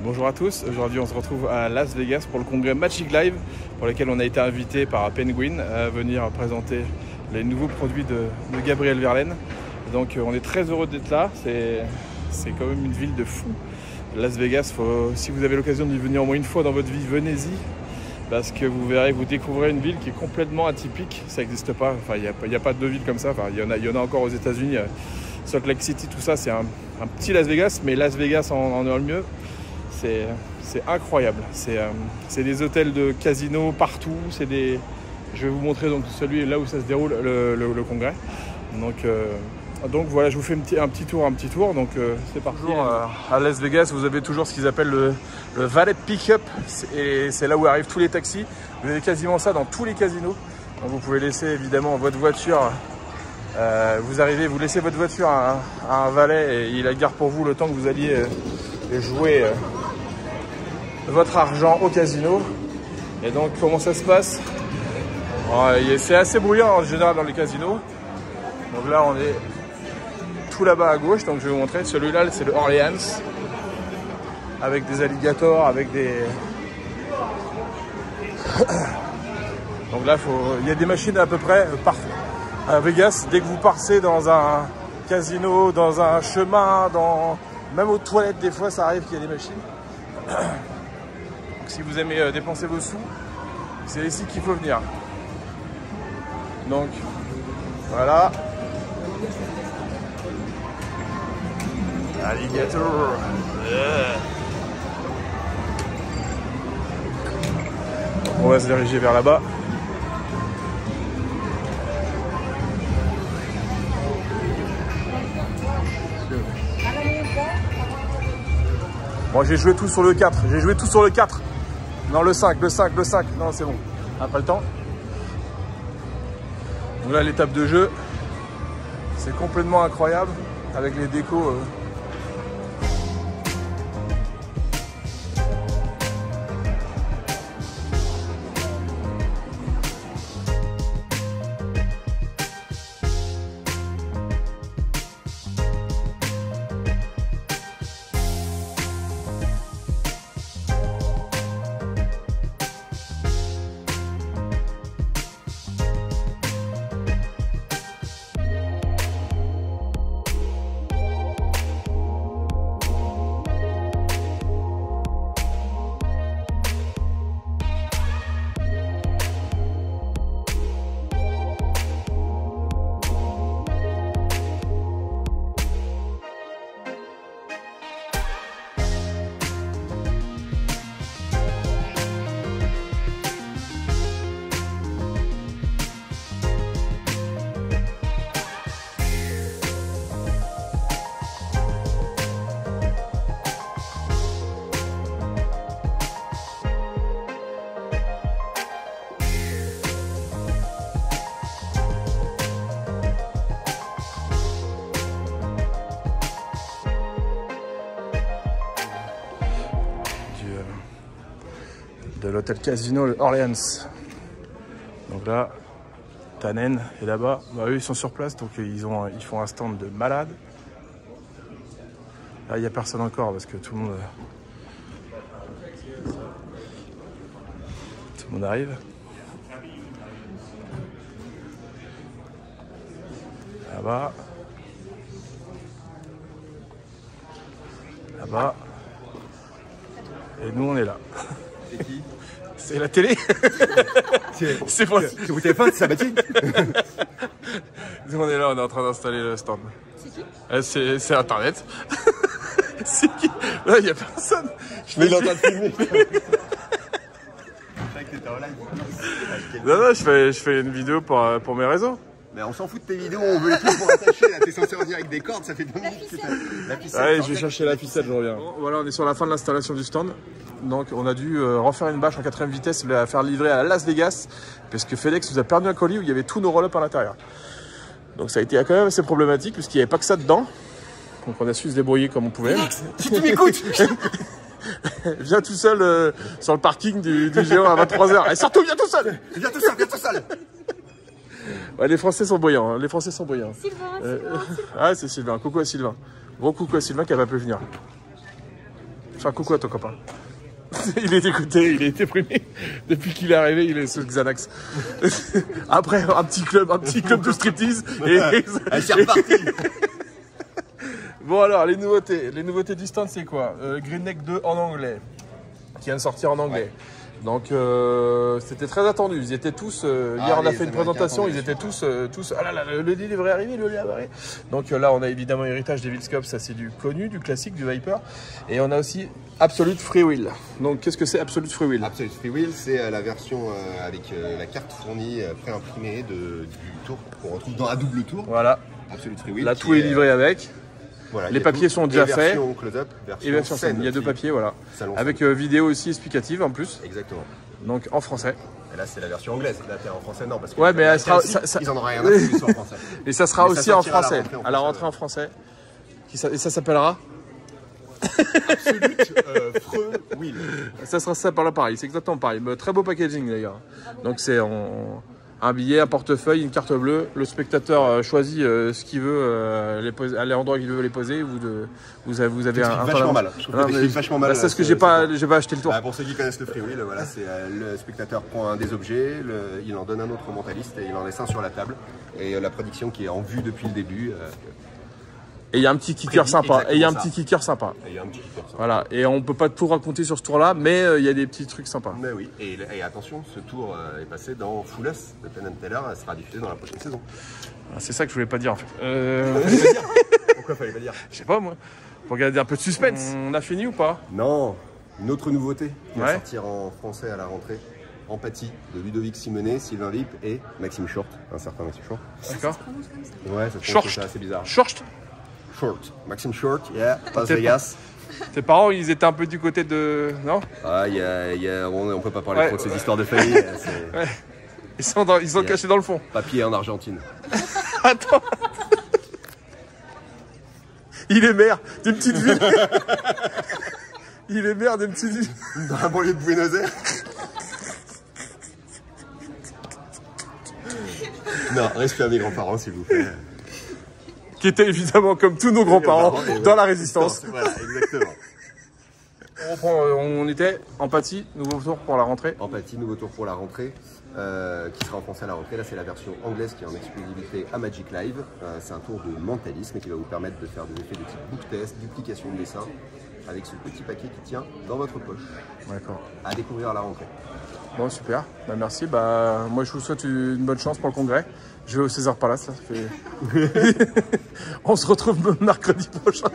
Bonjour à tous, aujourd'hui on se retrouve à Las Vegas pour le congrès Magic Live pour lequel on a été invité par Penguin à venir présenter les nouveaux produits de Gabriel Verlaine. Donc on est très heureux d'être là, c'est quand même une ville de fou. Las Vegas, si vous avez l'occasion d'y venir au moins une fois dans votre vie, venez-y. Parce que vous verrez, vous découvrez une ville qui est complètement atypique, ça n'existe pas, enfin il n'y a pas de ville comme ça, enfin, il y en a encore aux États-Unis, Salt Lake City, tout ça, c'est un petit Las Vegas, mais Las Vegas en est le mieux. C'est incroyable, c'est des hôtels de casino partout, je vais vous montrer donc celui là où ça se déroule le congrès. Donc voilà, je vous fais un petit tour, donc c'est parti. À Las Vegas, vous avez toujours ce qu'ils appellent le valet pick-up, et c'est là où arrivent tous les taxis. Vous avez quasiment ça dans tous les casinos. Donc vous pouvez laisser évidemment votre voiture, vous arrivez, vous laissez votre voiture à un valet et il la garde pour vous le temps que vous alliez jouer votre argent au casino. Et donc comment ça se passe? C'est assez bruyant en général dans les casinos. Donc là on est tout là-bas à gauche, donc je vais vous montrer. Celui-là c'est le Orleans avec des alligators, avec des... Donc là il y a des machines à peu près partout. À Vegas, dès que vous passez dans un casino, dans un chemin, même aux toilettes des fois ça arrive qu'il y a des machines. Si vous aimez dépenser vos sous, c'est ici qu'il faut venir. Donc, voilà. Alligator. Yeah. On va se diriger vers là-bas. Bon, j'ai joué tout sur le 4. Non, le 5. Non, c'est bon. Ah, pas le temps. Donc là, l'étape de jeu, c'est complètement incroyable avec les décos. De l'hôtel Casino le Orleans. Donc là, Tannen est là-bas. Bah, eux, ils sont sur place, donc ils font un stand de malade. Là, il n'y a personne encore parce que tout le monde arrive. Là-bas. Là-bas. Et nous, on est là. C'est qui? C'est la télé. C'est pour... vous téléphone, c'est Sabatier. Nous on est là, on est en train d'installer le stand. C'est qui? C'est Internet. C'est qui? Là il n'y a personne. Mais il est en train de filmer. Non, je fais une vidéo pour mes réseaux. Mais on s'en fout de tes vidéos, on veut les trucs pour attacher. Là, t'es censé en dire avec des cordes, ça fait 2 minutes que t'as la ficelle. Allez, je vais chercher la ficelle, je reviens. Bon, voilà, on est sur la fin de l'installation du stand. Donc, on a dû refaire une bâche en 4ème vitesse, la faire livrer à Las Vegas, parce que FedEx nous a perdu un colis où il y avait tous nos roll-up à l'intérieur. Donc, ça a été quand même assez problématique, puisqu'il n'y avait pas que ça dedans. Donc, on a su se débrouiller comme on pouvait. Si tu m'écoutes. Viens tout seul sur le parking du géant à 23h. Et surtout, viens tout seul. Viens tout seul, viens tout seul. Ouais, les Français sont bruyants, hein. Les Français sont bruyants. Sylvain. Ah, c'est Sylvain. Coucou à Sylvain. Gros coucou à Sylvain qui n'a pas pu venir. Fais un coucou à ton copain. Il est dégoûté, il est déprimé. Depuis qu'il est arrivé, il est sous Xanax. Après, un petit club de striptease. Et c'est reparti. Bon alors, les nouveautés du stand, c'est quoi? Green Neck 2 en anglais, qui vient de sortir en anglais. Ouais. Donc c'était très attendu. Ils étaient tous. Hier on a fait une présentation. Ils étaient tous. Ah là là, le livre est arrivé, le livre est arrivé. Donc là on a évidemment Héritage Devil's Cup, ça c'est du connu, du classique, du Viper. Et on a aussi Absolute Free Will. Donc qu'est-ce que c'est Absolute Free Will? Absolute Free Will, c'est la version avec la carte fournie préimprimée du tour qu'on retrouve dans un double tour. Voilà. Absolute Free Will. Là tout est livré avec. Voilà, les papiers sont déjà faits. Et version scène. Il y a deux papiers, voilà. Avec vidéo aussi explicative en plus. Exactement. Donc en français. Et là, c'est la version anglaise. Là, t'es en français, non. Parce que ouais, mais elle sera. Ils en auront rien à foutre en français. Et ça sera aussi en français. À la rentrée en français. Et ça s'appellera Absolute Free Will. Ça sera pareil. C'est exactement pareil. Mais très beau packaging d'ailleurs. Donc c'est un billet, un portefeuille, une carte bleue. Le spectateur choisit ce qu'il veut, à l'endroit qu'il veut les poser. Vous avez un vachement mal. Je trouve que vachement mal. C'est ce que j'ai pas acheté le tour. Pour ceux qui connaissent le Free Will, voilà, c'est le spectateur prend un des objets, il en donne un autre au mentaliste et il en laisse un sur la table. Et la prédiction qui est en vue depuis le début. Et il y a un petit kicker sympa. Voilà. Et on peut pas tout raconter sur ce tour-là, mais il y a des petits trucs sympas. Mais oui. Et attention, ce tour est passé dans Full Us de Penn & Teller. Elle sera diffusée dans la prochaine saison. C'est ça que je voulais pas dire en fait. Pourquoi fallait pas dire? Je sais pas moi. Pour garder un peu de suspense. On a fini ou pas? Non. Une autre nouveauté qui va sortir en français à la rentrée. Empathie de Ludovic Simonet, Sylvain Vip et Maxime Short. Un certain Maxime Short. D'accord. Ouais, ça se prononce, c'est assez bizarre. Short. Maxime Short, Las Vegas. Tes parents, ils étaient un peu du côté de... Non? Ah, on peut pas parler trop de ces histoires de famille. Ouais. Ils sont cachés dans le fond. Papy en Argentine. Attends. Il est maire d'une petite ville. Il est maire d'une petite ville. Dans la banlieue de Buenos Aires. Non, respect à mes grands-parents, s'il vous plaît. Qui étaient évidemment comme tous nos grands-parents dans la résistance. Voilà, exactement. On était Empathie, nouveau tour pour la rentrée. Empathie, nouveau tour pour la rentrée, qui sera en français à la rentrée. Là, c'est la version anglaise qui est en exclusivité à Magic Live. C'est un tour de mentalisme qui va vous permettre de faire des effets de type book test, duplication de dessin, avec ce petit paquet qui tient dans votre poche. D'accord. À découvrir à la rentrée. Bon, super. Bah, merci. Bah, moi, je vous souhaite une bonne chance pour le congrès. Je vais au César Palace. Là, ça fait... On se retrouve mercredi prochain.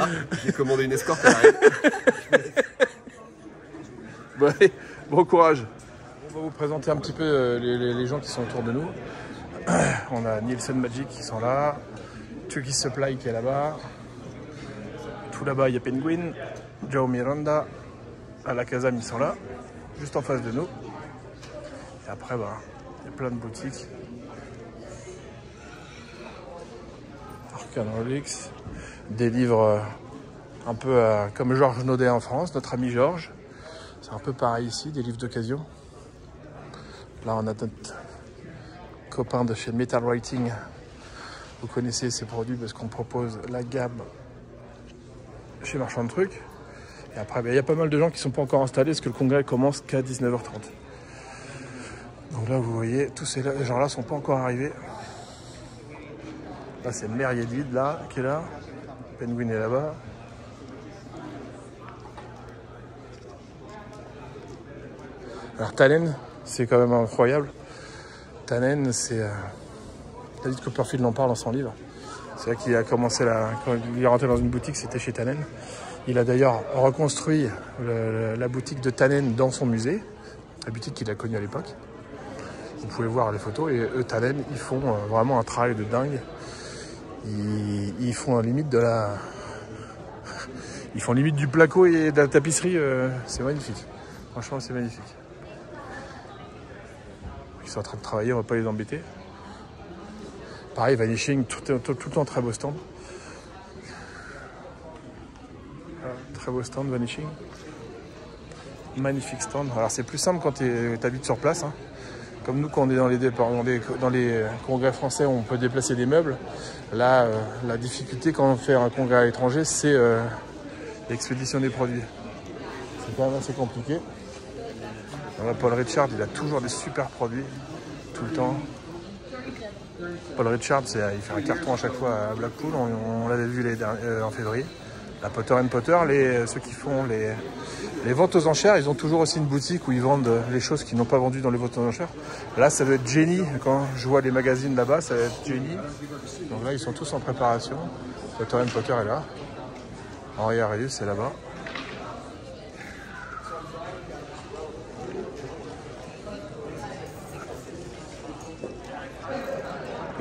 Ah, j'ai commandé une escorte. Bon, allez, bon courage. On va vous présenter un petit peu les gens qui sont autour de nous. On a Nielsen Magic qui sont là. Turkey Supply qui est là-bas. Tout là-bas, il y a Penguin. Joe Miranda. À la Casam, ils sont là. Juste en face de nous. Et après, bah, il y a plein de boutiques. Arcane Rolex. Des livres un peu comme Georges Naudet en France, notre ami Georges. C'est un peu pareil ici, des livres d'occasion. Là, on a notre copain de chez Metal Writing. Vous connaissez ces produits parce qu'on propose la gamme chez Marchand de Trucs. Et après, il y a pas mal de gens qui ne sont pas encore installés parce que le congrès commence qu'à 19h30. Donc là, vous voyez, tous ces gens-là ne sont pas encore arrivés. Là, c'est Mère Yedid, là, qui est là. Penguin est là-bas. Alors, Tannen, c'est quand même incroyable. Tannen, c'est... David Copperfield en parle dans son livre. C'est vrai qu'il a commencé, quand il est rentré dans une boutique, c'était chez Tannen. Il a d'ailleurs reconstruit la boutique de Tannen dans son musée, la boutique qu'il a connue à l'époque. Vous pouvez voir les photos et eux, Tannen, ils font vraiment un travail de dingue. Ils font limite de la... Ils font limite du placo et de la tapisserie, c'est magnifique. Franchement, c'est magnifique. Ils sont en train de travailler, on va pas les embêter. Pareil, Vanishing, tout le temps très beau stand. Très beau stand, Vanishing. Magnifique stand. Alors c'est plus simple quand tu habites sur place. Hein. Comme nous, quand on est dans les congrès français, on peut déplacer des meubles. Là, la difficulté quand on fait un congrès à l'étranger, c'est l'expédition des produits. C'est quand même assez compliqué. Voilà, Paul Richard, il a toujours des super produits, tout le temps. Paul Richard, il fait un carton à chaque fois à Blackpool. On l'avait vu en février. La Potter & Potter, ceux qui font les ventes aux enchères, ils ont toujours aussi une boutique où ils vendent les choses qu'ils n'ont pas vendues dans les ventes aux enchères. Là, ça doit être Jenny. Quand je vois les magazines là-bas, ça va être Jenny. Donc là, ils sont tous en préparation. Potter & Potter est là. Henri Arius est là-bas.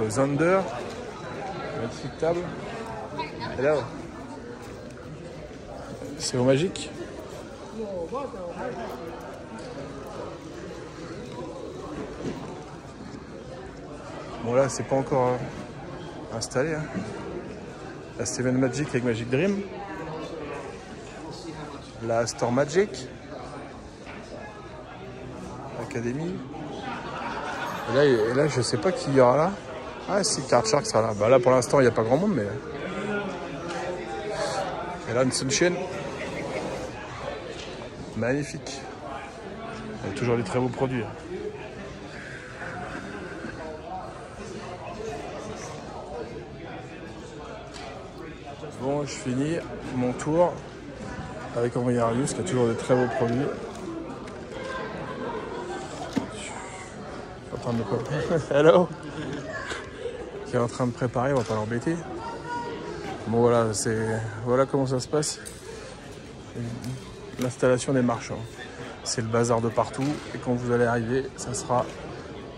Zander, magnifique table. Et là, c'est au magique. Bon là, c'est pas encore installé. Hein. La Seven Magic avec Magic Dream. La Store Magic. Academy. Et là, je sais pas qui y aura là. Ah si, Card Shark sera là. Bah là pour l'instant il n'y a pas grand monde mais. Et là une Sunshine. Magnifique. Il y a toujours des très beaux produits. Bon, je finis mon tour avec Henri Arius qui a toujours des très beaux produits. Je suis en train de Hello. Qui est en train de préparer, on va pas l'embêter. Bon voilà comment ça se passe. L'installation des marchands. C'est le bazar de partout et quand vous allez arriver,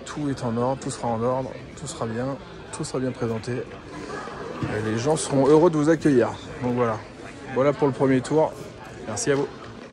tout est en ordre, tout sera en ordre, tout sera bien présenté. Et les gens seront heureux de vous accueillir. Donc voilà pour le premier tour. Merci à vous.